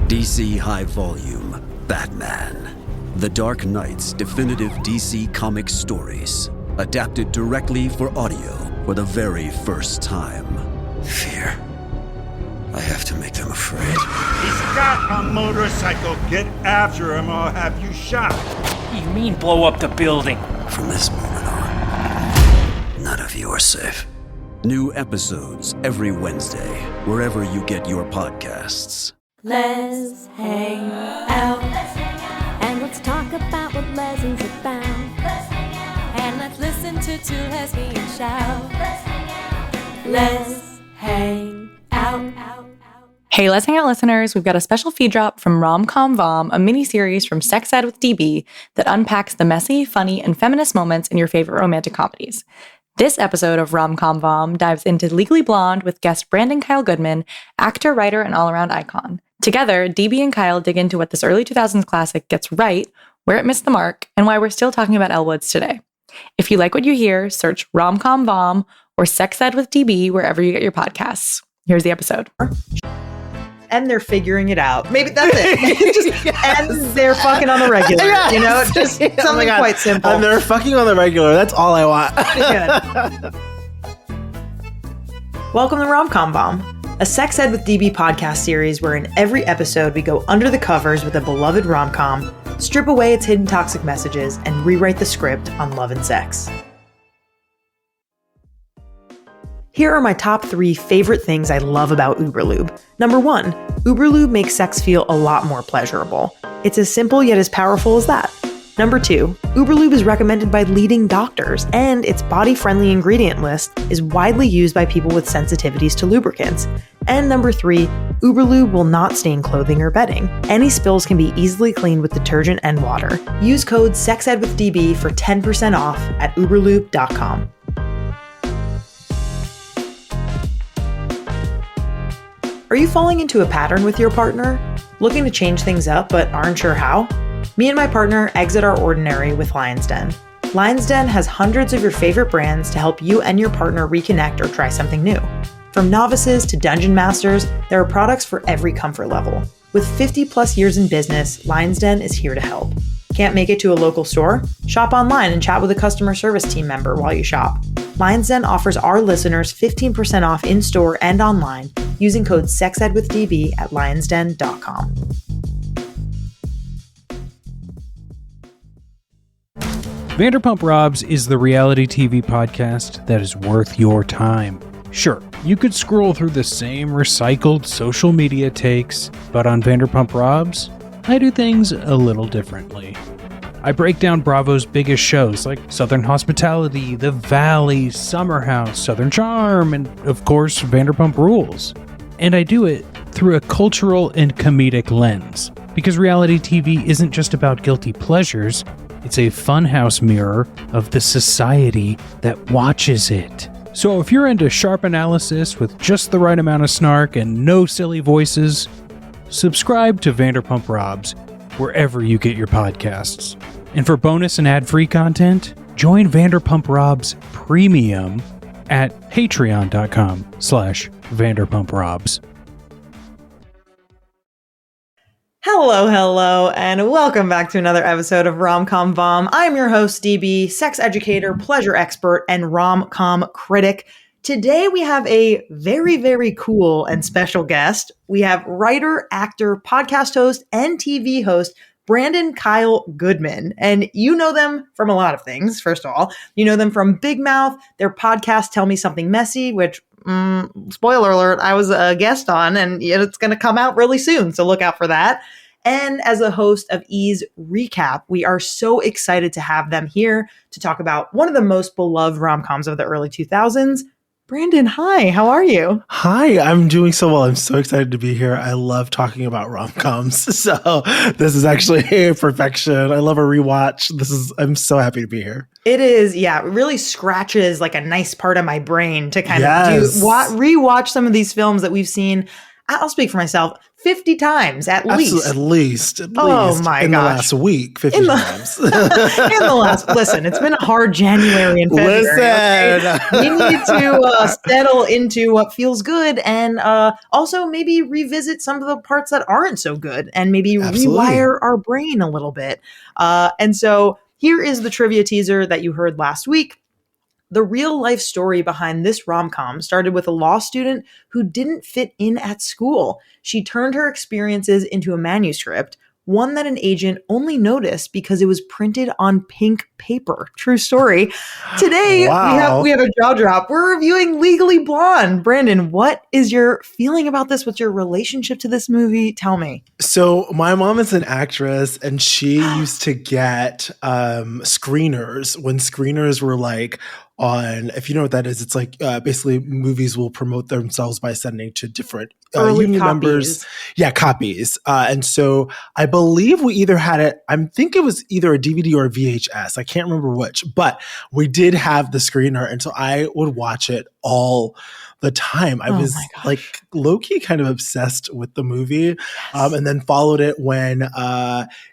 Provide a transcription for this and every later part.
DC High Volume, Batman. The Dark Knight's definitive DC Comics stories. Adapted directly for audio for the very first time. Fear. I have to make them afraid. He's got a motorcycle. Get after him or I'll have you shot. You mean blow up the building? From this moment on, none of you are safe. New episodes every Wednesday, wherever you get your podcasts. Let's hang out. And let's talk about what Leslie's about. And let's listen to two lesbians shout. Let's hang out. Hey, Let's Hang Out listeners, we've got a special feed drop from Rom-Com Vom, a miniseries from Sex Ed with DB that unpacks the messy, funny, and feminist moments in your favorite romantic comedies. This episode of Rom-Com Vom dives into Legally Blonde with guest Brandon Kyle Goodman, actor, writer, and all-around icon. Together, DB and Kyle dig into what this early 2000s classic gets right, where it missed the mark, and why we're still talking about Elle Woods today. If you like what you hear, search Rom-Com Vom or Sex Ed with DB wherever you get your podcasts. Here's the episode. And they're figuring it out. Maybe that's it. And they're fucking on the regular. Yes. You know, just something quite simple. And they're fucking on the regular. That's all I want. Welcome to Rom-Com Vom, a Sex Ed with DB podcast series where in every episode we go under the covers with a beloved rom-com, strip away its hidden toxic messages, and rewrite the script on love and sex. Here are my top 3 favorite things I love about Uberlube. Number 1, Uberlube makes sex feel a lot more pleasurable. It's as simple yet as powerful as that. Number 2, Uberlube is recommended by leading doctors, and its body-friendly ingredient list is widely used by people with sensitivities to lubricants. And number 3, Uberlube will not stain clothing or bedding. Any spills can be easily cleaned with detergent and water. Use code SEXEDWITHDB for 10% off at uberlube.com. Are you falling into a pattern with your partner? Looking to change things up but aren't sure how? Me and my partner exit our ordinary with Lion's Den. Lion's Den has hundreds of your favorite brands to help you and your partner reconnect or try something new. From novices to dungeon masters, there are products for every comfort level. With 50 plus years in business, Lion's Den is here to help. Can't make it to a local store? Shop online and chat with a customer service team member while you shop. Lion's Den offers our listeners 15% off in-store and online using code SEXEDWITHDB at lionsden.com. Vanderpump Robs is the reality TV podcast that is worth your time. Sure, you could scroll through the same recycled social media takes, but on Vanderpump Robs, I do things a little differently. I break down Bravo's biggest shows like Southern Hospitality, The Valley, Summer House, Southern Charm, and of course, Vanderpump Rules. And I do it through a cultural and comedic lens, because reality TV isn't just about guilty pleasures, it's a funhouse mirror of the society that watches it. So if you're into sharp analysis with just the right amount of snark and no silly voices, subscribe to Vanderpump Robs wherever you get your podcasts. And for bonus and ad-free content, join Vanderpump Robs Premium at patreon.com/VanderpumpRobs. Hello, and welcome back to another episode of Rom-Com Vom. I'm your host, DB, sex educator, pleasure expert, and rom-com critic. Today we have a very, very cool and special guest. We have writer, actor, podcast host, and TV host, Brandon Kyle Goodman. And you know them from a lot of things, first of all. You know them from Big Mouth, their podcast, Tell Me Something Messy, which, spoiler alert, I was a guest on, and it's going to come out really soon, so look out for that. And as a host of E's Recap, we are so excited to have them here to talk about one of the most beloved rom-coms of the early 2000s, Brandon, hi, how are you? Hi, I'm doing so well. I'm so excited to be here. I love talking about rom-coms. So this is actually perfection. I love a rewatch. I'm so happy to be here. It is, yeah, it really scratches like a nice part of my brain to kind of Yes. rewatch some of these films that we've seen. I'll speak for myself 50 times at least. At least. Oh my in gosh. the last week, 50 times. Listen, it's been a hard January and February. Listen. Okay? We need to settle into what feels good and also maybe revisit some of the parts that aren't so good and maybe rewire our brain a little bit. And so here is the trivia teaser that you heard last week. The real life story behind this rom-com started with a law student who didn't fit in at school. She turned her experiences into a manuscript, one that an agent only noticed because it was printed on pink paper. True story. Today, we have a jaw drop. We're reviewing Legally Blonde. Brandon, what is your feeling about this? What's your relationship to this movie? Tell me. So my mom is an actress, and she used to get screeners when screeners were like on, if you know what that is, it's like basically movies will promote themselves by sending to different union members. Yeah, copies. And so I believe we either had it, I think it was either a DVD or a VHS. I can't remember which, but we did have the screener. And so I would watch it all the time. I was like low-key kind of obsessed with the movie, and then followed it when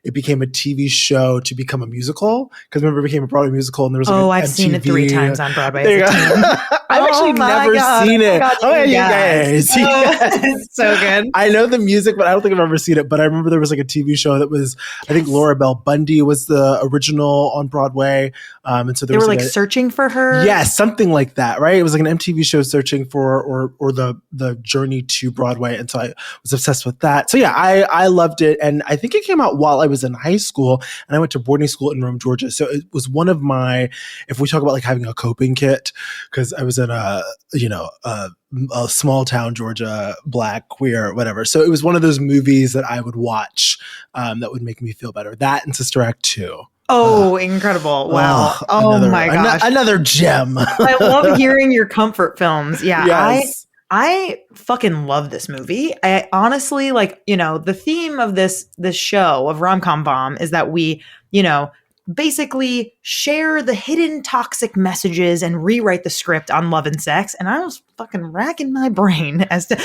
it became a TV show to become a musical. Because remember, it became a Broadway musical, and there was like I've seen it 3 times on Broadway. I've actually never seen it. You guys. It's so good. I know the music, but I don't think I've ever seen it. But I remember there was like a TV show that was, I think Laura Bell Bundy was the original on Broadway. And so they were like searching for her. Yeah, something like that, right? It was like an MTV show searching for or the journey to Broadway. And so I was obsessed with that. So yeah, I loved it. And I think it came out while I was in high school, and I went to boarding school in Rome, Georgia. So it was one of my, if we talk about like having a coping kit, because I was in a small town, Georgia, Black, queer, whatever. So it was one of those movies that I would watch that would make me feel better. That and Sister Act 2. Oh, incredible. Wow. My gosh. Another gem. I love hearing your comfort films. Yeah. Yes. I fucking love this movie. I honestly, like, the theme of this show of Rom-Com Vom is that we, basically share the hidden toxic messages and rewrite the script on love and sex. And I was fucking racking my brain as to,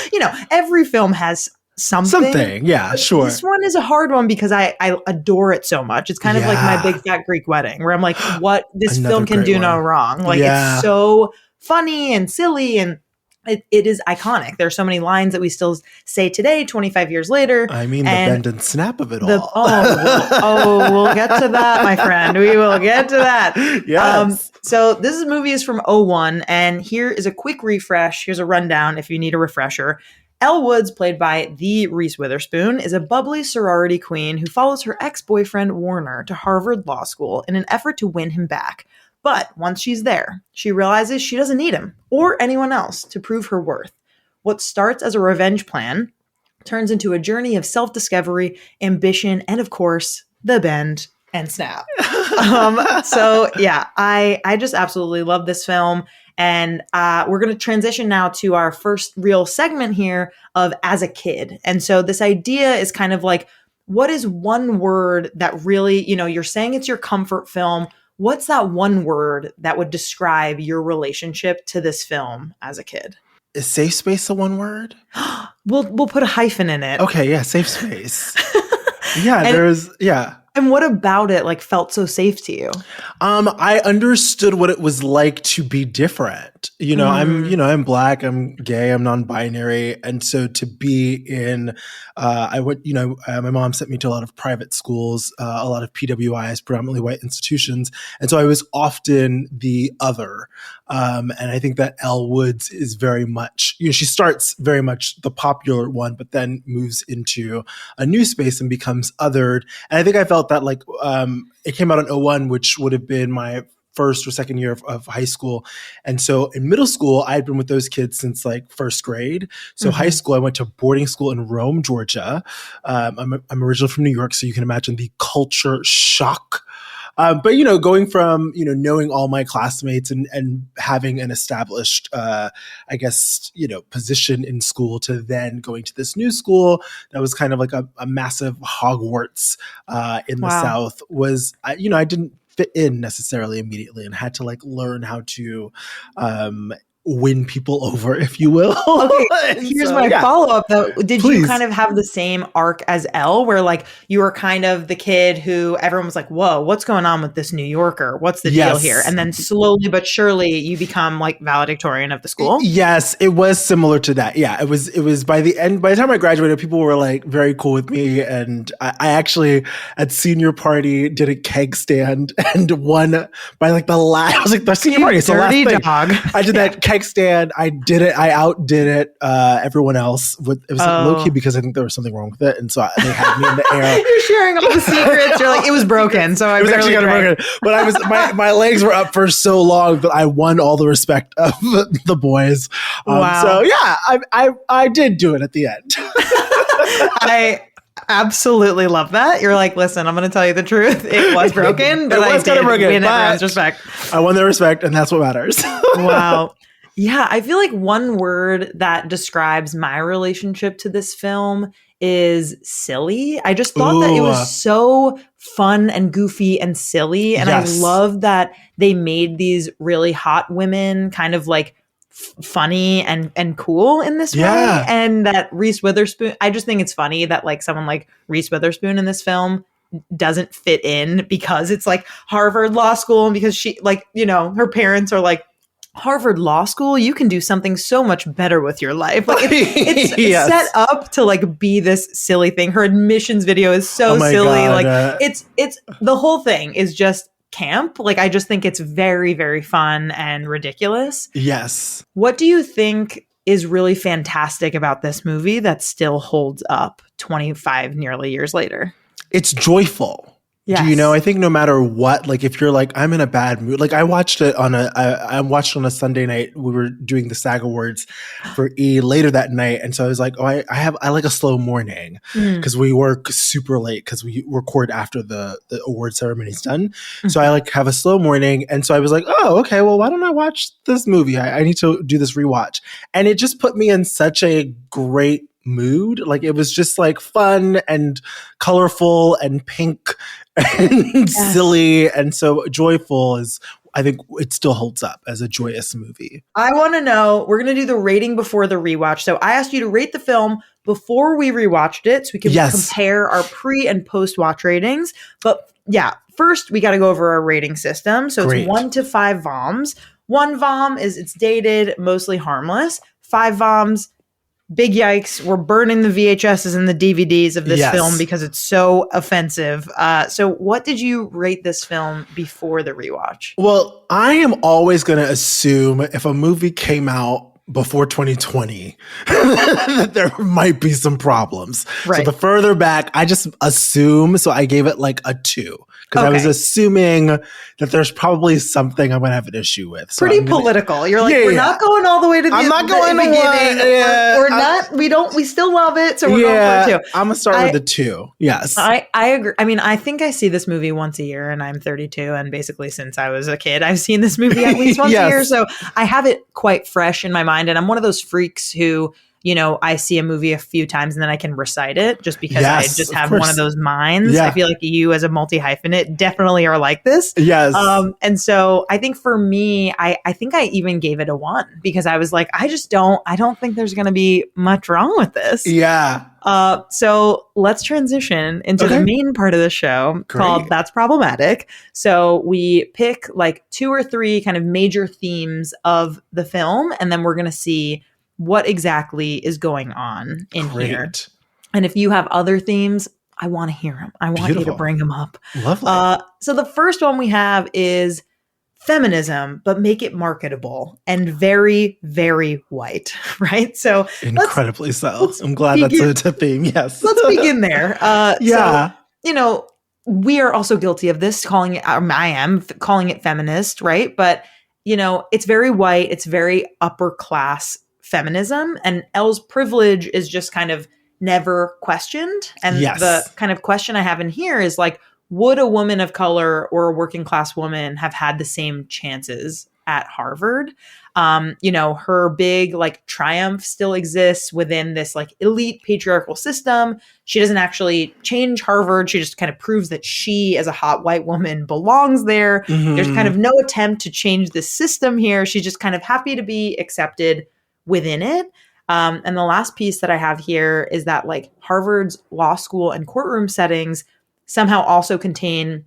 every film has something. Yeah, sure. This one is a hard one because I adore it so much. It's kind of like my Big Fat Greek Wedding, where I'm like, what this film can do no wrong. Like, it's so funny and silly, and it is iconic. There are so many lines that we still say today, 25 years later. I mean, the bend and snap of it all. We'll get to that, my friend. We will get to that. Yes. So this movie is from 2001, and here is a quick refresh. Here's a rundown if you need a refresher. Elle Woods, played by the Reese Witherspoon, is a bubbly sorority queen who follows her ex-boyfriend Warner to Harvard Law School in an effort to win him back. But once she's there, she realizes she doesn't need him or anyone else to prove her worth. What starts as a revenge plan turns into a journey of self-discovery, ambition, and of course, the bend and snap. So yeah, I just absolutely love this film. And we're going to transition now to our first real segment here of As a Kid. And so this idea is kind of like, what is one word that really, you're saying it's your comfort film. What's that one word that would describe your relationship to this film as a kid? Is safe space a one word? We'll put a hyphen in it. Okay, yeah, safe space. Yeah, And what about it felt so safe to you? I understood what it was like to be different. I'm Black, I'm gay, I'm non-binary. And so to be in, I went, my mom sent me to a lot of private schools, a lot of PWIs, predominantly white institutions. And so I was often the other. And I think that Elle Woods is very much, she starts very much the popular one, but then moves into a new space and becomes othered. And I think I felt that it came out in 2001, which would have been my first or second year of high school. And so in middle school, I had been with those kids since first grade. So high school, I went to boarding school in Rome, Georgia. I'm originally from New York, so you can imagine the culture shock. But, going from, knowing all my classmates and having an established, position in school to then going to this new school that was kind of like a massive Hogwarts in the South was, I didn't fit in necessarily immediately and had to learn how to win people over, if you will. Okay, here's my follow-up though. Did you kind of have the same arc as Elle, where like you were kind of the kid who everyone was like, whoa, what's going on with this New Yorker? What's the deal here? And then slowly but surely you become like valedictorian of the school? Yes, it was similar to that. Yeah, it was by the time I graduated, people were like very cool with me. And I actually at senior party did a keg stand and won by like the last, I was like the senior party. So last thing. Dog. I did that keg stand. I did it. I outdid it. Everyone else. It was low key because I think there was something wrong with it, and so they had me in the air. You're sharing all the secrets. You're like, it was broken, so I it was actually kind of broken. But I was my legs were up for so long that I won all the respect of the boys. Wow. So yeah, I did do it at the end. I absolutely love that. You're like, listen, I'm going to tell you the truth. It was broken, but I did win everyone's respect. I won their respect, and that's what matters. Wow. Yeah, I feel like one word that describes my relationship to this film is silly. I just thought that it was so fun and goofy and silly. And I love that they made these really hot women kind of like funny and cool in this way. And that Reese Witherspoon, I just think it's funny that like someone like Reese Witherspoon in this film doesn't fit in because it's like Harvard Law School, and because she like, you know, her parents are like, Harvard Law School, you can do something so much better with your life. Like it's set up to like be this silly thing. Her admissions video is so silly. God, like it's the whole thing is just camp. Like I just think it's very, very fun and ridiculous. Yes. What do you think is really fantastic about this movie that still holds up 25 nearly years later? It's joyful. Yes. Do you know, I think no matter what, like if you're like, I'm in a bad mood, like I watched it on I watched on a Sunday night. We were doing the SAG Awards for E later that night. And so I was like, oh, I like a slow morning because we work super late because we record after the award ceremony's done. So I like have a slow morning. And so I was like, oh, okay, well, why don't I watch this movie? I need to do this rewatch. And it just put me in such a great mood. Like it was just like fun and colorful and pink and silly, and so joyful is, I think it still holds up as a joyous movie. I want to know, we're going to do the rating before the rewatch. So I asked you to rate the film before we rewatched it so we can compare our pre and post watch ratings. But yeah, first we got to go over our rating system. So it's 1 to 5 VOMs. 1 VOM is it's dated, mostly harmless. 5 VOMs, big yikes, we're burning the VHSs and the DVDs of this film because it's so offensive. So what did you rate this film before the rewatch? Well, I am always going to assume if a movie came out before 2020 that there might be some problems. Right. So the further back, I just assume, so I gave it like a 2. Because I was assuming that there's probably something I'm going to have an issue with. So pretty political. You're like, we're not going all the way to the beginning. We still love it. So we're going for 2. I'm going to start with the 2. Yes. I agree. I mean, I think I see this movie once a year and I'm 32. And basically since I was a kid, I've seen this movie at least once a year. So I have it quite fresh in my mind. And I'm one of those freaks who, you know, I see a movie a few times and then I can recite it just because I just have one of those minds. I feel like you as a multi-hyphenate definitely are like this. Yes. And so I think for me, I think I even gave it a 1 because I was like, I don't think there's going to be much wrong with this. Yeah. So let's transition into the main part of the show called That's Problematic. So we pick like 2 or 3 kind of major themes of the film, and then we're going to see what exactly is going on in here. And if you have other themes, I want to hear them. I want you to bring them up. Lovely. So the first one we have is feminism, but make it marketable and very, very white, right? So incredibly so. I'm glad that's a theme. Yes. Let's begin there. So, you know, we are also guilty of this, I am calling it feminist, right? But, you know, it's very white. It's very upper class feminism, and Elle's privilege is just kind of never questioned. And the kind of question I have in here is like, would a woman of color or a working class woman have had the same chances at Harvard. Her big like triumph still exists within this like elite patriarchal system. She doesn't actually change Harvard. She just kind of proves that she, as a hot white woman, belongs there. Mm-hmm. There's kind of no attempt to change the system here. She's just kind of happy to be accepted within it. And the last piece that I have here is that like Harvard's law school and courtroom settings somehow also contain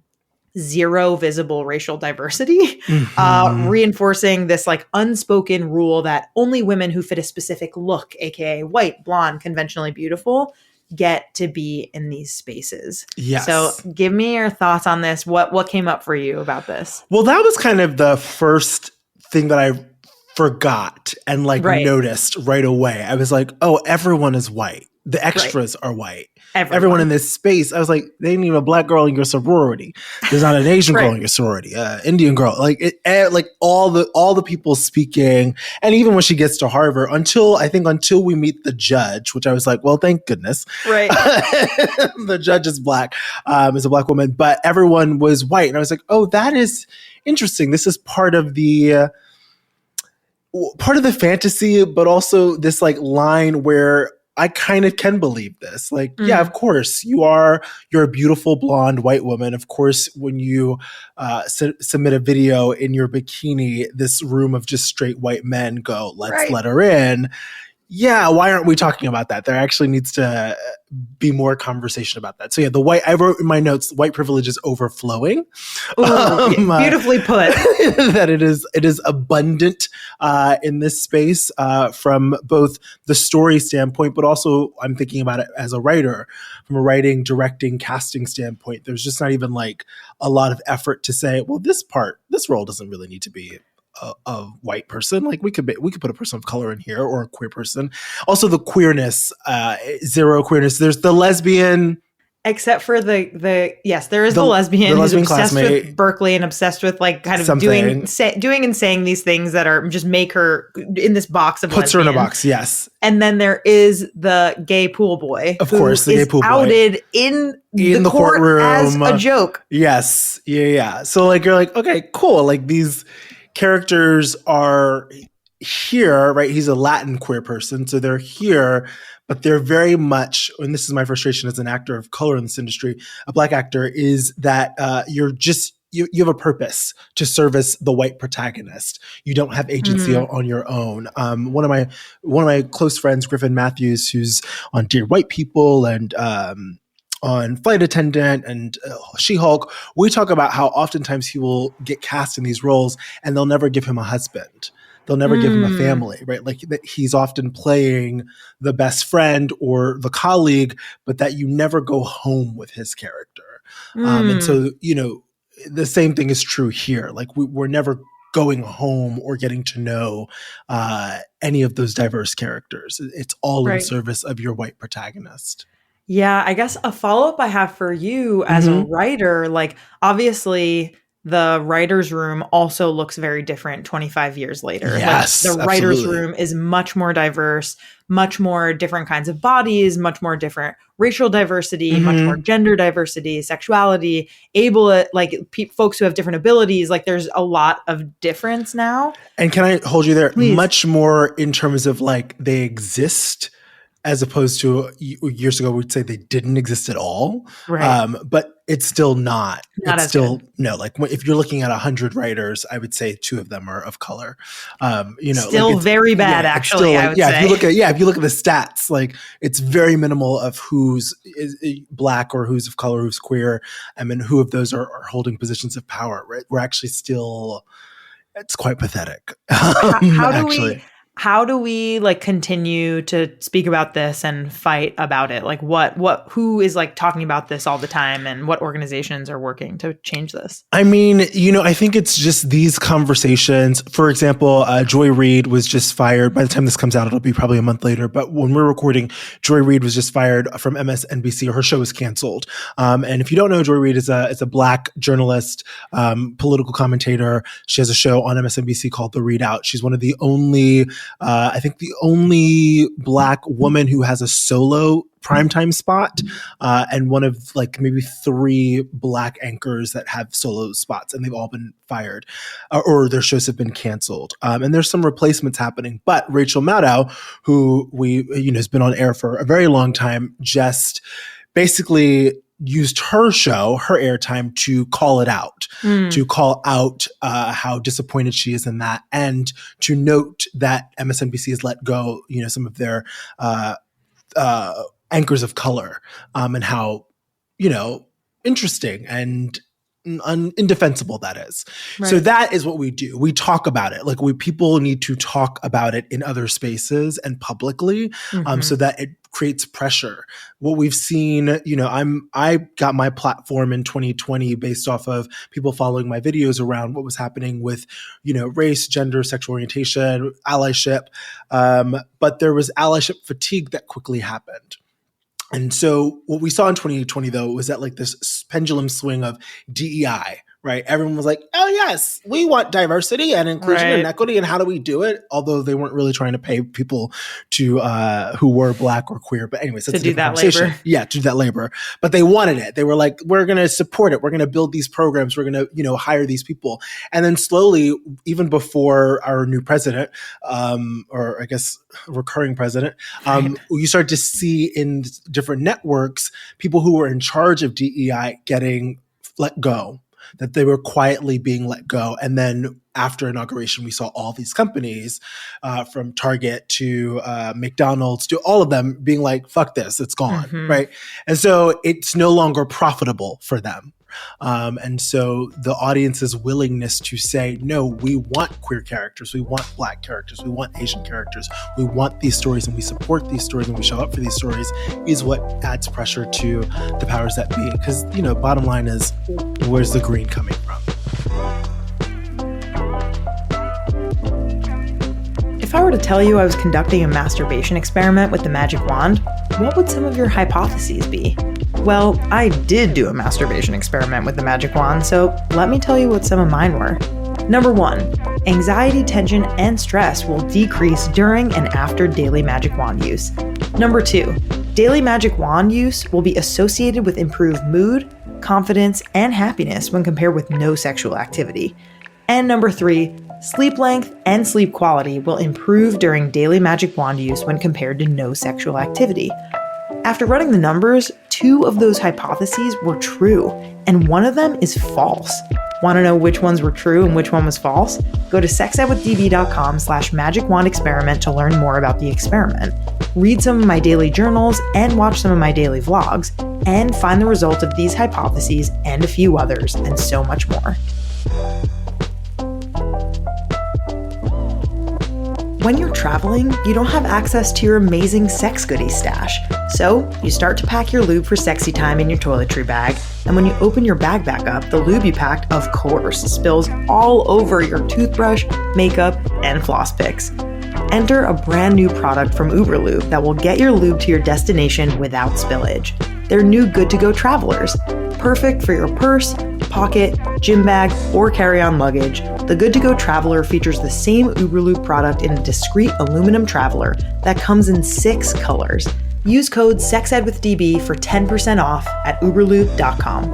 zero visible racial diversity, reinforcing this like unspoken rule that only women who fit a specific look, aka white, blonde, conventionally beautiful, get to be in these spaces. Yes. So give me your thoughts on this. What came up for you about this? Well, that was kind of the first thing that I forgot and like noticed right away. I was like, oh, everyone is white. The extras are white. Everyone in this space. I was like, they ain't even a black girl in your sorority. There's not an Asian girl in your sorority, Indian girl. Like all the people speaking. And even when she gets to Harvard, until we meet the judge, which I was like, well, thank goodness. Right. The judge is black, is a black woman, but everyone was white. And I was like, oh, that is interesting. This is part of the fantasy, but also this like line where I kind of can believe this. Like, yeah, of course you're a beautiful blonde white woman. Of course, when you submit a video in your bikini, this room of just straight white men go, let's let her in. Yeah, why aren't we talking about that? There actually needs to be more conversation about that. So yeah, I wrote in my notes, white privilege is overflowing. Ooh, beautifully put. That it is abundant in this space from both the story standpoint, but also I'm thinking about it as a writer, from a writing, directing, casting standpoint. There's just not even like a lot of effort to say, well, this role doesn't really need to be a white person. Like we could put a person of color in here or a queer person. Also the queerness, zero queerness. There's the lesbian, except for there is the lesbian who's obsessed with Berkeley and obsessed with like kind of doing and saying these things that are just make her in this box of puts lesbian. her in a box. Yes. And then there is the gay pool boy, of course, the gay pool boy outed in the courtroom as a joke. Yes. Yeah. So like you're like, okay, cool. Like these characters are here, right? He's a Latin queer person, so they're here, but they're very much, and this is my frustration as an actor of color in this industry, a black actor, is that you have a purpose to service the white protagonist. You don't have agency on your own. One of my close friends, Griffin Matthews, who's on Dear White People and on Flight Attendant and She-Hulk, we talk about how oftentimes he will get cast in these roles and they'll never give him a husband. They'll never give him a family, right? Like that he's often playing the best friend or the colleague, but that you never go home with his character. And so, the same thing is true here. Like we're never going home or getting to know any of those diverse characters. It's all in service of your white protagonist. Yeah, I guess a follow-up I have for you as a writer, like obviously the writer's room also looks very different 25 years later. Yes, like the writer's room is much more diverse, much more different kinds of bodies, much more different racial diversity, much more gender diversity, sexuality, folks who have different abilities. Like there's a lot of difference now. And can I hold you there? Please. Much more in terms of like they exist, as opposed to years ago, we'd say they didn't exist at all. Right. But it's still not. It's still good. No. Like if you're looking at 100 writers, I would say 2 of them are of color. Still like very bad, actually. I would say. If you look at the stats, like it's very minimal of who's black or who's of color, who's queer, and who of those are holding positions of power. Right. We're actually still. It's quite pathetic. How do we like continue to speak about this and fight about it? Like who is like talking about this all the time and what organizations are working to change this? I mean, I think it's just these conversations. For example, Joy Reid was just fired. By the time this comes out, it'll be probably a month later. But when we're recording, Joy Reid was just fired from MSNBC. Her show was canceled. And if you don't know, Joy Reid is a black journalist, political commentator. She has a show on MSNBC called The Readout. She's one of the only I think the only Black woman who has a solo primetime spot, and one of like maybe 3 Black anchors that have solo spots, and they've all been fired or their shows have been canceled. And there's some replacements happening, but Rachel Maddow, who has been on air for a very long time, just basically used her show, her airtime, to call it out, to call out how disappointed she is in that, and to note that MSNBC has let go, some of their anchors of color, and how, interesting and indefensible that is. Right. So that is what we do. We talk about it. Like people need to talk about it in other spaces and publicly, so that it creates pressure. What we've seen, I got my platform in 2020 based off of people following my videos around what was happening with, race, gender, sexual orientation, allyship. But there was allyship fatigue that quickly happened. And so what we saw in 2020, though, was that like this pendulum swing of DEI, right? Everyone was like, oh, yes, we want diversity and inclusion and equity. And how do we do it? Although they weren't really trying to pay people to who were Black or queer. But anyways, that's to do that labor. Yeah, to do that labor. But they wanted it. They were like, we're going to support it. We're going to build these programs. We're going to, hire these people. And then slowly, even before our new president, or I guess recurring president, you start to see in different networks, people who were in charge of DEI getting let go, that they were quietly being let go. And then after inauguration, we saw all these companies, from Target to McDonald's to all of them being like, fuck this, it's gone, right? And so it's no longer profitable for them. And so the audience's willingness to say, no, we want queer characters, we want Black characters, we want Asian characters, we want these stories, and we support these stories, and we show up for these stories, is what adds pressure to the powers that be. Because, bottom line is, where's the green coming from? If I were to tell you I was conducting a masturbation experiment with the magic wand, what would some of your hypotheses be? Well, I did do a masturbation experiment with the magic wand, so let me tell you what some of mine were. Number 1, anxiety, tension, and stress will decrease during and after daily magic wand use. Number 2, daily magic wand use will be associated with improved mood, confidence, and happiness when compared with no sexual activity. And number 3, sleep length and sleep quality will improve during daily magic wand use when compared to no sexual activity. After running the numbers, 2 of those hypotheses were true, and one of them is false. Want to know which ones were true and which one was false? Go to sexedwithdb.com/magicwandexperiment to learn more about the experiment. Read some of my daily journals and watch some of my daily vlogs, and find the result of these hypotheses and a few others, and so much more. When you're traveling, you don't have access to your amazing sex goodie stash. So you start to pack your lube for sexy time in your toiletry bag, and when you open your bag back up, the lube you packed, of course, spills all over your toothbrush, makeup, and floss picks. Enter a brand new product from Uberlube that will get your lube to your destination without spillage. They're new good-to-go travelers, perfect for your purse, pocket, gym bag, or carry-on luggage. The Good to Go Traveler features the same Uberlube product in a discreet aluminum traveler that comes in 6 colors. Use code SEXEDWITHDB for 10% off at uberlube.com.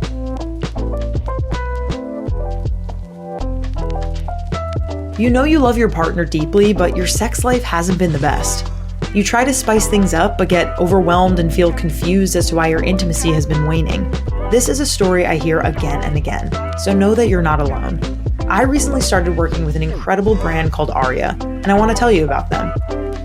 You know you love your partner deeply, but your sex life hasn't been the best. You try to spice things up, but get overwhelmed and feel confused as to why your intimacy has been waning. This is a story I hear again and again, so know that you're not alone. I recently started working with an incredible brand called Aria, and I want to tell you about them.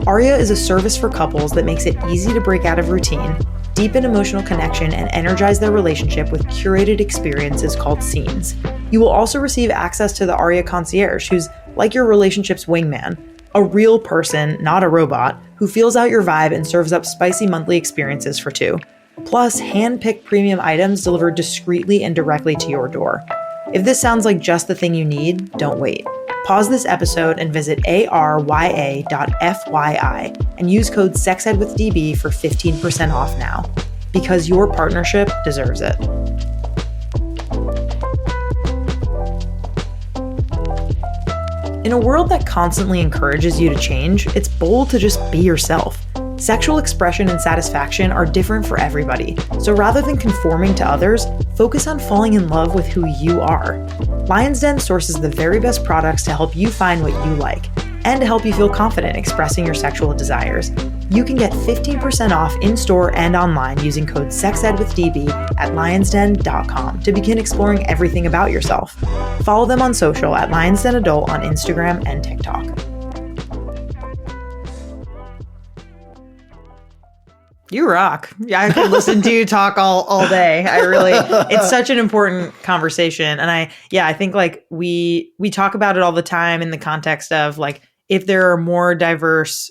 Aria is a service for couples that makes it easy to break out of routine, deepen emotional connection, and energize their relationship with curated experiences called scenes. You will also receive access to the Aria concierge, who's like your relationship's wingman, a real person, not a robot, who feels out your vibe and serves up spicy monthly experiences for 2. Plus, hand-picked premium items delivered discreetly and directly to your door. If this sounds like just the thing you need, don't wait. Pause this episode and visit arya.fyi and use code SEXEDWITHDB for 15% off now, because your partnership deserves it. In In a world that constantly encourages you to change, it's bold to just be yourself. Sexual expression and satisfaction are different for everybody, so rather than conforming to others, focus on falling in love with who you are. Lion's Den sources the very best products to help you find what you like, and to help you feel confident expressing your sexual desires. You can get 15% off in-store and online using code SEXEDWITHDB at lionsden.com to begin exploring everything about yourself. Follow them on social at Lions Den Adult on Instagram and TikTok. You rock. Yeah, I could listen to you talk all day. It's such an important conversation. And I think like we talk about it all the time in the context of like, if there are more diverse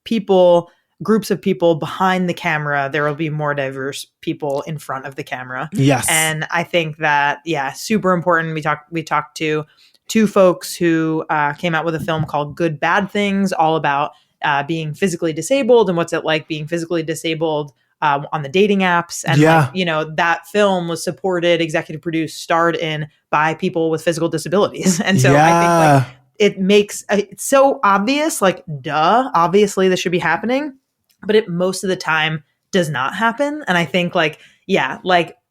people, groups of people behind the camera, there will be more diverse people in front of the camera. Yes. And I think that, super important. We talked to two folks who came out with a film called Good Bad Things, all about being physically disabled and what's it like being physically disabled on the dating apps. And that film was supported, executive produced, starred in by people with physical disabilities. And so I think like it makes it's so obvious, like, duh, obviously this should be happening, but it most of the time does not happen. And I think like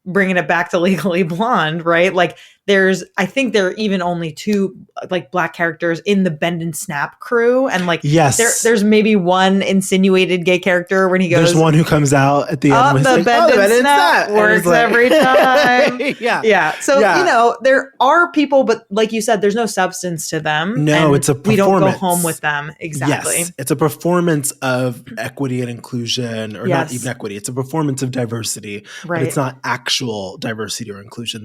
bringing it back to Legally Blonde, right? Like I think there are even only two like Black characters in the Bend and Snap crew. And like, there's maybe one insinuated gay character when he goes, there's one who comes out at the end with the like, Bend and Snap works like, every time. Yeah. So, there are people, but like you said, there's no substance to them. No, it's a performance. We don't go home with them. Exactly. Yes. It's a performance of equity and inclusion, or not even equity. It's a performance of diversity, but it's not actual diversity or inclusion.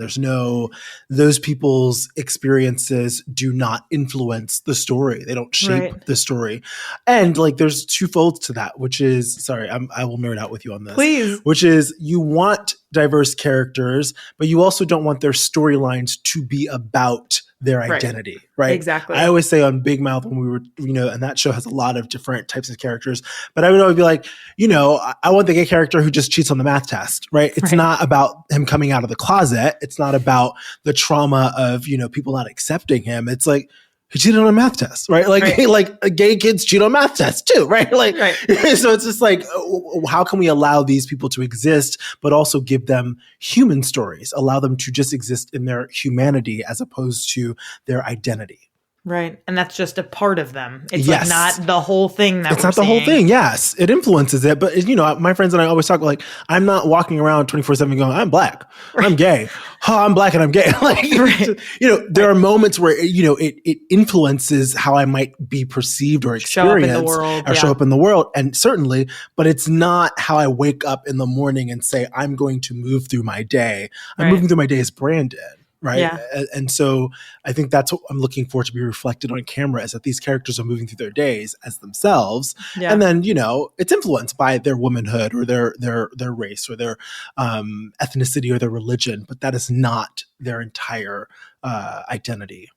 Those people's experiences do not influence the story. They don't shape the story. And like, there's two folds to that, which is, I will nerd out with you on this. Please. Which is, you want diverse characters, but you also don't want their storylines to be about their identity, right? Exactly. I always say on Big Mouth, when we were, and that show has a lot of different types of characters, but I would always be like, I want the gay character who just cheats on the math test, right? It's not about him coming out of the closet. It's not about the trauma of, people not accepting him. It's like, he cheated on a math test, right? Like gay kids cheat on math tests too, right? So it's just like, how can we allow these people to exist, but also give them human stories, allow them to just exist in their humanity as opposed to their identity. Right. And that's just a part of them. It's like not the whole thing it's not the whole thing. Yes. It influences it. But, my friends and I always talk like, I'm not walking around 24/7 going, I'm Black, I'm gay. Oh, I'm Black and I'm gay. There are moments where, it influences how I might be perceived or experienced show up in the world. And certainly, but it's not how I wake up in the morning and say, I'm going to move through my day. I'm moving through my day as Brandon. Right. Yeah. And so I think that's what I'm looking for to be reflected on camera, is that these characters are moving through their days as themselves. Yeah. And then, it's influenced by their womanhood or their race or their ethnicity or their religion, but that is not their entire identity.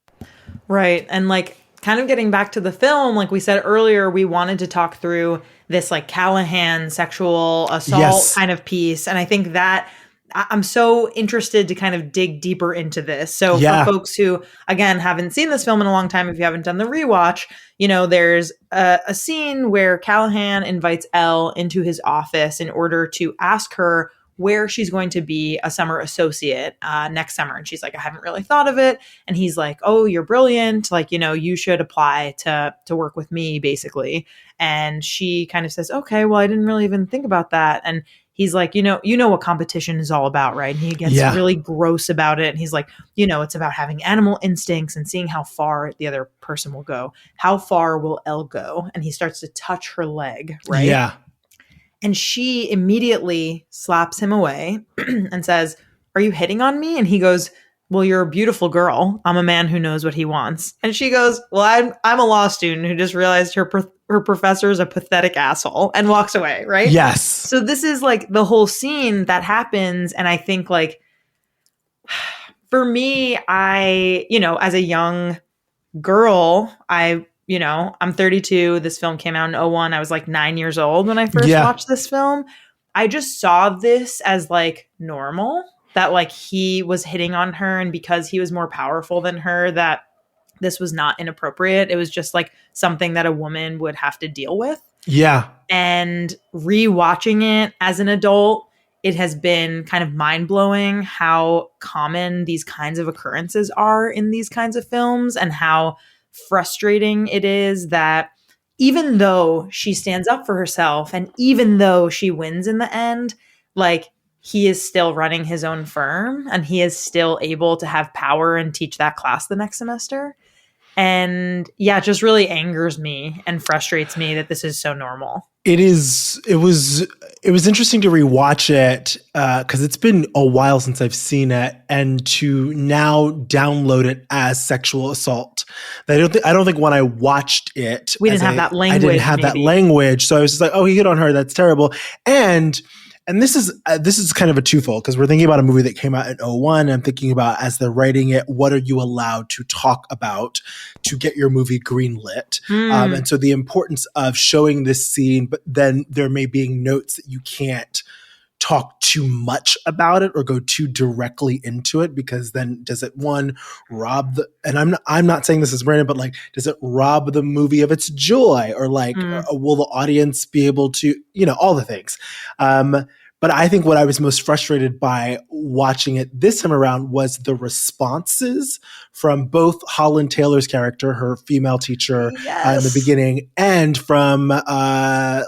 Right. And like, kind of getting back to the film, like we said earlier, we wanted to talk through this like Callahan sexual assault kind of piece. And I think that I'm so interested to kind of dig deeper into this. So for folks who, again, haven't seen this film in a long time, if you haven't done the rewatch, there's a scene where Callahan invites Elle into his office in order to ask her where she's going to be a summer associate next summer. And she's like, I haven't really thought of it. And he's like, oh, you're brilliant. Like, you should apply to work with me, basically. And she kind of says, okay, well, I didn't really even think about that. And he's like, you know what competition is all about, right? And he gets really gross about it. And he's like, it's about having animal instincts and seeing how far the other person will go. How far will Elle go? And he starts to touch her leg, right? Yeah. And she immediately slaps him away and says, are you hitting on me? And he goes, well, you're a beautiful girl. I'm a man who knows what he wants. And she goes, well, I'm a law student who just realized her professor is a pathetic asshole, and walks away, right? Yes. So this is like the whole scene that happens. And I think like, for me, as a young girl, I'm 32. This film came out in 2001. I was like 9 years old when I first watched this film. I just saw this as like normal, that like he was hitting on her, and because he was more powerful than her, that this was not inappropriate. It was just like something that a woman would have to deal with. Yeah. And rewatching it as an adult, it has been kind of mind-blowing how common these kinds of occurrences are in these kinds of films, and how frustrating it is that even though she stands up for herself and even though she wins in the end, like, he is still running his own firm and he is still able to have power and teach that class the next semester. And yeah, it just really angers me and frustrates me that this is so normal. It was interesting to rewatch it because it's been a while since I've seen it, and to now download it as sexual assault. I don't think when I watched it, we didn't have that language. I didn't have that language, so I was just like, oh, he hit on her. That's terrible. And this is kind of a twofold, because we're thinking about a movie that came out in 2001. And I'm thinking about, as they're writing it, what are you allowed to talk about to get your movie greenlit? And so the importance of showing this scene, but then there may be notes that you can't talk too much about it or go too directly into it, because then does it, one, rob the, and I'm not saying this is Brandon, but like, does it rob the movie of its joy, or like, will the audience be able to, all the things. But I think what I was most frustrated by watching it this time around was the responses from both Holland Taylor's character, her female teacher in the beginning, and from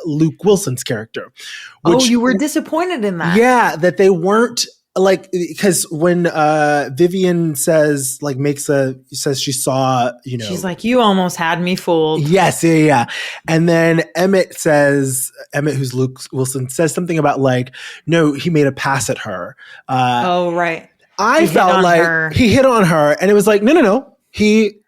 Luke Wilson's characher. You were disappointed in that? Yeah, that they weren't, like, because when Vivian says she saw, she's like, you almost had me fooled. Yes, yeah. And then Emmett, who's Luke Wilson, says something about like, no, he made a pass at her. Right. I felt like he hit on her, and it was like, no. He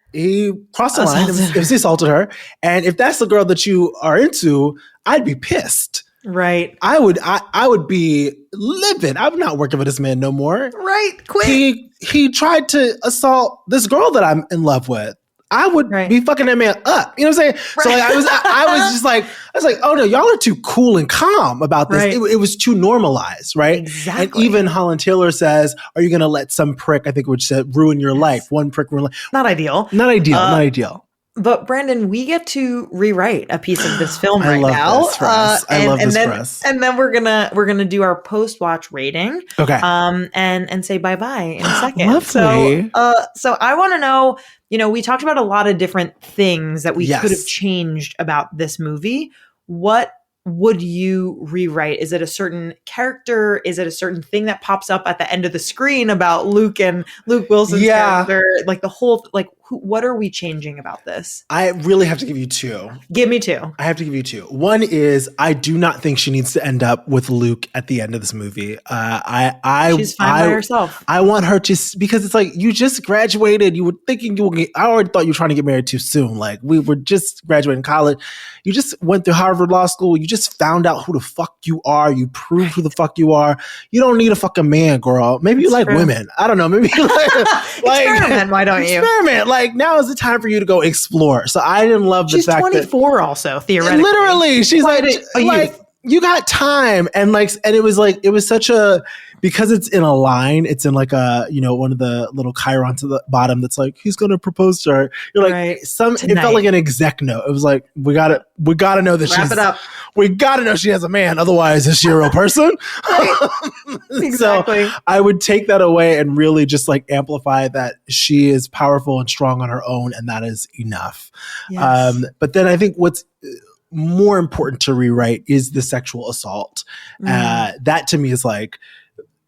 crossed the line. It was assaulted her. And if that's the girl that you are into, I'd be pissed. Right. I would be livid. I'm not working for this man no more. Right. Quit. He tried to assault this girl that I'm in love with. I would be fucking that man up. You know what I'm saying? Right. So like, I was like, oh no, y'all are too cool and calm about this. Right. It was too normalized, right? Exactly. And even Holland Taylor says, are you going to let some prick, I think which said, ruin your life? One prick ruin life. Not ideal. Not ideal. But Brandon, we get to rewrite a piece of this film right now. I love this press. And then we're gonna do our post-watch rating. Okay. And say bye-bye in a second. Lovely. So I want to know, we talked about a lot of different things that we could have changed about this movie. What would you rewrite? Is it a certain character? Is it a certain thing that pops up at the end of the screen about Luke and Luke Wilson's character? Like the whole, what are we changing about this? I really have to give you two. Give me two. I have to give you two. One is, I do not think she needs to end up with Luke at the end of this movie. She's fine by herself. I want her to, because it's like, you just graduated. You were thinking I already thought you were trying to get married too soon. Like, we were just graduating college. You just went through Harvard Law School. You just found out who the fuck you are. You proved who the fuck you are. You don't need a fucking man, girl. Maybe you like women. I don't know. Maybe you like experiment. Why don't you? Experiment. Like, now is the time for you to go explore. So I didn't love the fact that she's 24 also, theoretically. Literally, she's like you got time. And it was such a, because it's in a line, it's in like a, one of the little chirons at the bottom that's like, he's going to propose to her. You're like, it felt like an exec note. It was like, we got to know that we got to know she has a man. Otherwise, is she a real person? Exactly. So I would take that away and really just like amplify that she is powerful and strong on her own, and that is enough. Yes. But then I think what's more important to rewrite is the sexual assault. That to me is like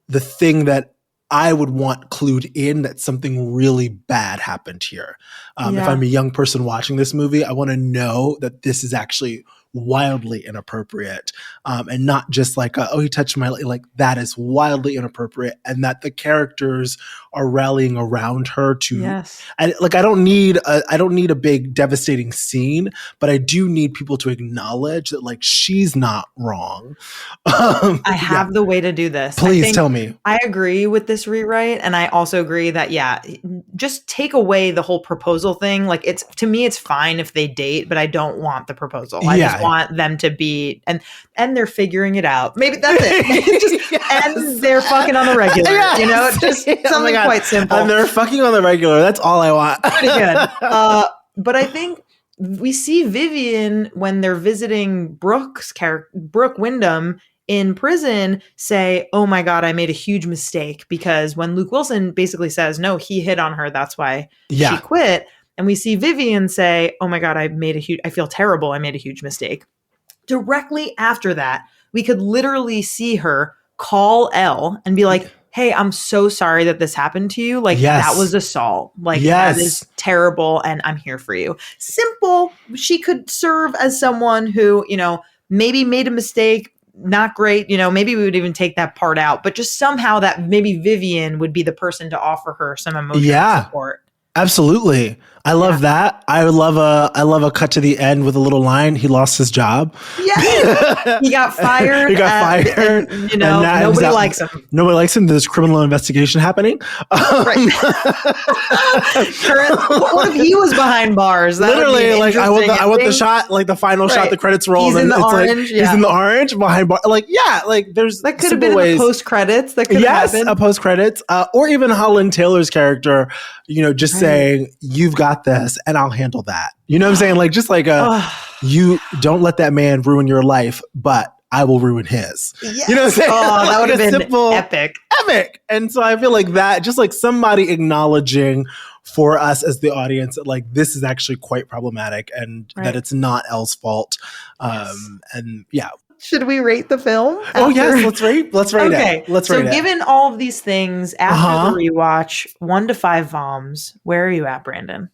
the thing that I would want clued in, that something really bad happened here. If I'm a young person watching this movie, I want to know that this is actually wildly inappropriate, and not just like, he touched my, like, that is wildly inappropriate, and that the characters are rallying around her to, I don't need a big devastating scene, but I do need people to acknowledge that, like, she's not wrong. I have the way to do this. Please tell me. I agree with this rewrite, and I also agree that just take away the whole proposal thing. Like, to me it's fine if they date, but I don't want the proposal. I just want them to be, and they're figuring it out. Maybe that's it. And they're fucking on the regular, just something quite simple. And they're fucking on the regular. That's all I want. Pretty good. But I think we see Vivian when they're visiting Brooke Wyndham in prison say, oh my God, I made a huge mistake, because when Luke Wilson basically says, no, he hit on her, that's why she quit. And we see Vivian say, oh my God, I feel terrible. I made a huge mistake. Directly after that, we could literally see her call Elle and be like, hey, I'm so sorry that this happened to you. Like, that was assault. Like, that is terrible. And I'm here for you. Simple. She could serve as someone who, maybe made a mistake. Not great. Maybe we would even take that part out, but just somehow that maybe Vivian would be the person to offer her some emotional support. Absolutely. I love that. I love a cut to the end with a little line. He lost his job. Yeah. He got fired. And, nobody likes him. Nobody likes him. There's criminal investigation happening. Right. What if he was behind bars? That literally, like I want the shot, like the final shot, the credits roll. He's in the orange. He's in the orange behind bar. Like, there's that could have been in the post credits. That could have happened. A post credits, or even Holland Taylor's character, just saying, you've got this and I'll handle that. You know what I'm saying? Like, just like you don't let that man ruin your life, but I will ruin his. Yes. You know what I'm saying? Oh, that would have been simple, epic. And so I feel like that, just like somebody acknowledging for us as the audience that like this is actually quite problematic and that it's not Elle's fault. And should we rate the film? Oh yes, let's rate it. Let's rate it. So given all of these things after the rewatch, 1 to 5 voms, where are you at, Brandon?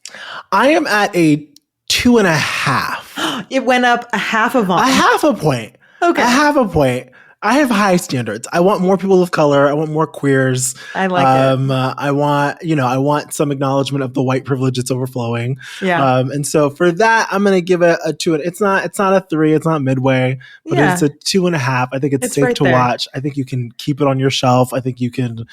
I am at a 2.5. It went up a half a vom. A half a point. Okay. A half a point. I have high standards. I want more people of color. I want more queers. I like it. I want some acknowledgement of the white privilege that's overflowing. Yeah. And so for that, I'm going to give it a 2. It's not a 3. It's not midway, but it's a 2.5. I think it's safe right to watch. I think you can keep it on your shelf. I think you can,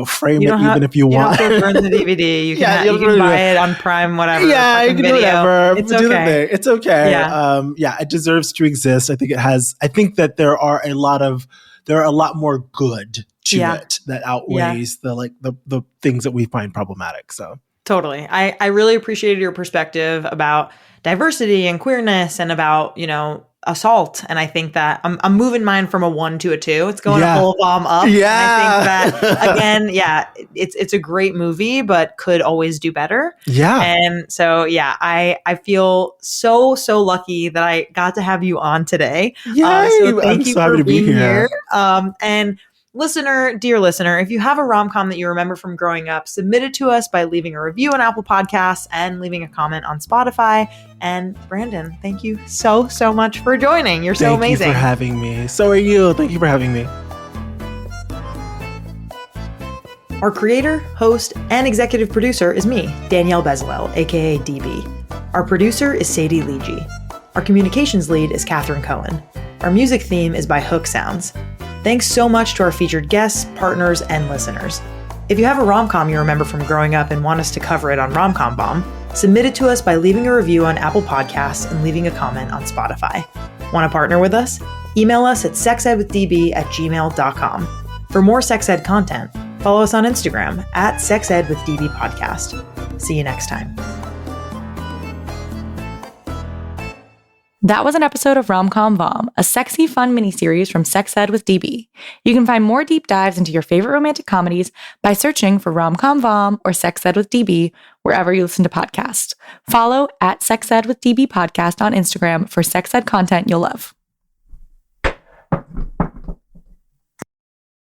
frame it even if you want. You don't have to burn the DVD. You can, you can buy it on Prime, whatever. Yeah, you can do whatever. It's do the thing. It's okay. Yeah. It deserves to exist. I think that there are a lot more good to it that outweighs the things that we find problematic. So totally. I really appreciated your perspective about diversity and queerness and about, assault. And I think that I'm moving mine from a 1 to a 2. It's going a full bomb up. Yeah. And I think that again, it's a great movie, but could always do better. Yeah. And so, I feel so lucky that I got to have you on today. So thank you for being here. And dear listener, if you have a rom-com that you remember from growing up, submit it to us by leaving a review on Apple Podcasts and leaving a comment on Spotify. And Brandon, thank you so much for joining. You're so amazing. Thank you for having me. So are you. Thank you for having me. Our creator, host, and executive producer is me, Danielle Bezalel, aka DB. Our producer is Sadie Leegee. Our communications lead is Catherine Cohen. Our music theme is by Hook Sounds. Thanks so much to our featured guests, partners, and listeners. If you have a rom-com you remember from growing up and want us to cover it on Rom-Com Vom, submit it to us by leaving a review on Apple Podcasts and leaving a comment on Spotify. Want to partner with us? Email us at sexedwithdb@gmail.com. For more sex ed content, follow us on Instagram at sexedwithdbpodcast. See you next time. That was an episode of Rom-Com Vom, a sexy, fun miniseries from Sex Ed with DB. You can find more deep dives into your favorite romantic comedies by searching for Rom-Com Vom or Sex Ed with DB wherever you listen to podcasts. Follow at Sex Ed with DB Podcast on Instagram for sex ed content you'll love.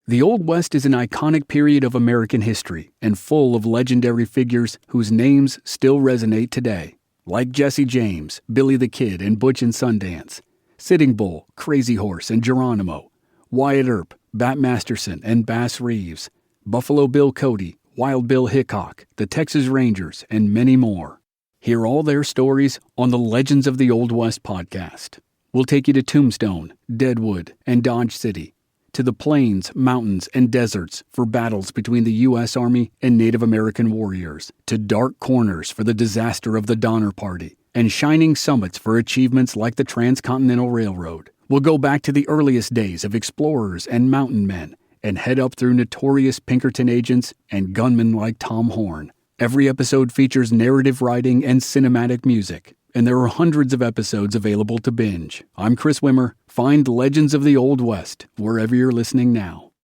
The Old West is an iconic period of American history and full of legendary figures whose names still resonate today. Like Jesse James, Billy the Kid, and Butch and Sundance, Sitting Bull, Crazy Horse, and Geronimo, Wyatt Earp, Bat Masterson, and Bass Reeves, Buffalo Bill Cody, Wild Bill Hickok, the Texas Rangers, and many more. Hear all their stories on the Legends of the Old West podcast. We'll take you to Tombstone, Deadwood, and Dodge City, to the plains, mountains, and deserts for battles between the U.S. Army and Native American warriors, to dark corners for the disaster of the Donner Party, and shining summits for achievements like the Transcontinental Railroad. We'll go back to the earliest days of explorers and mountain men and head up through notorious Pinkerton agents and gunmen like Tom Horn. Every episode features narrative writing and cinematic music, and there are hundreds of episodes available to binge. I'm Chris Wimmer. Find Legends of the Old West wherever you're listening now.